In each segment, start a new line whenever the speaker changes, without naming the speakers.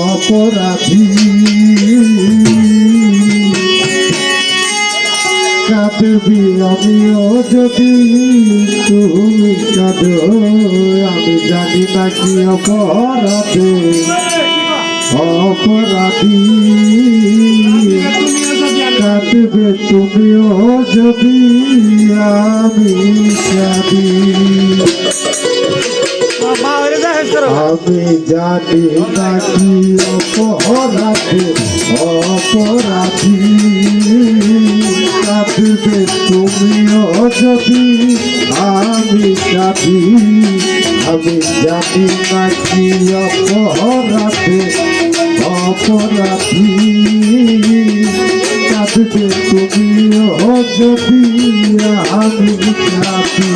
অপরাধী কাঁদবি আমিও যদি তুমি কাঁদো, আমি জানি না কি অপরাধে অপরাধী কাঁদবে তুমিও যদি আমি কাঁদি। আমি জানি না কি অপরাধে অপরাধী কাঁদবে তুমিও যদি আমি কাঁদি। আমি জানি না কি অপরাধে অপরাধী কাঁদবে তুমিও যদি আমি কাঁদি।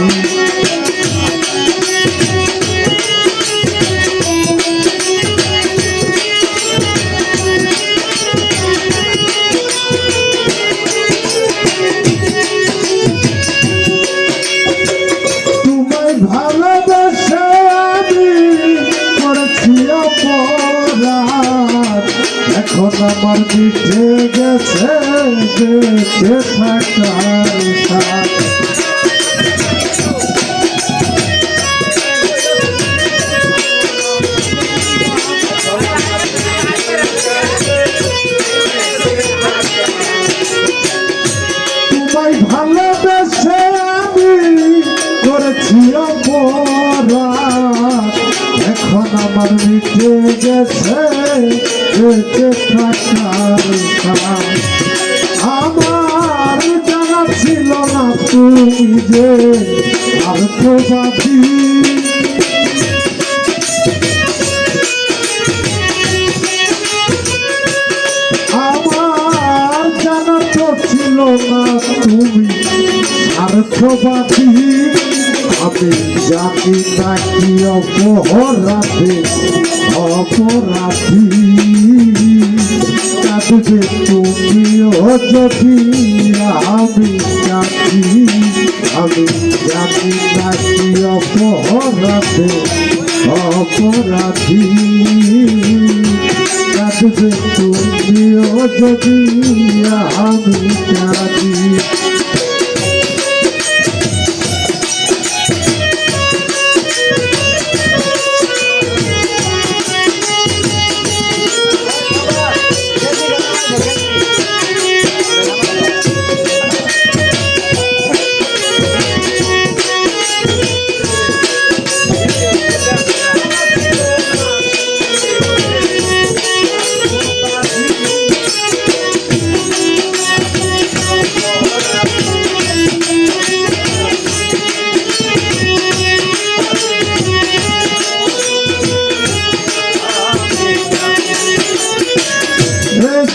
ভালোবাসা আমি করেছি অপরাধ, এখন আমার মিটে গেছে বেঁচে থাকার স্বাদ। তোমায় ভালোবেসে আমি করেছি অপরাধ, এখন আমার মিটে গেছে বেঁচে থাকার স্বাদ। আমার জানা ছিল না তুমি যে আর্থবাদী, আমার জানা তো ছিল না তুমি আর্থবাদী। আমি জানি না কি অপরাধে অপরাধী কাঁদবে তুমিও যদি আমি কাঁদি। আমি জানি না কি অপরাধে অপরাধী কাঁদবে তুমিও যদি আমি কাঁদি।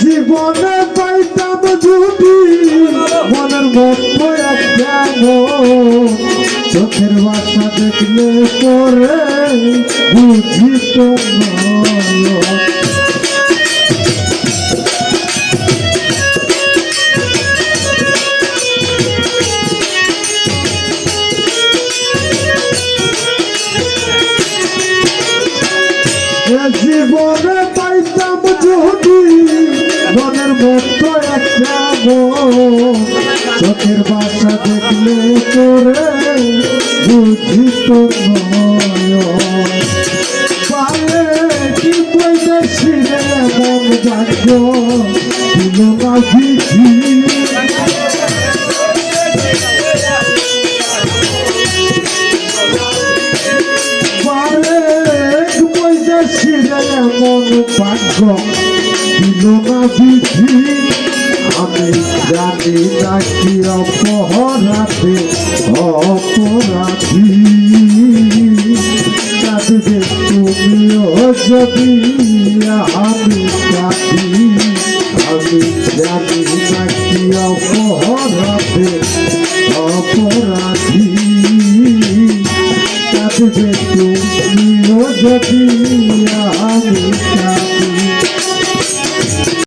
জীবনে পাইতাম যদি মনের মতো একটা চোখের বাসা দেখলে পরে বুঝিত জীবনে পাইতাম যদি মনের মতো একটা চোখের বাসা দেখলে করে বুঝিত পারে কি বৈদেশিরে মন ভাগ্য দিল না বিধি। মন ভাগ্য দিল না বিধি। আমি জানি না কি অপরাধে অপরাধী কাঁদবে তুমিও যদি আমি কাঁদি। আমি জানি না কি অপরাধে অপরাধী কাঁদবে তুমিও যদি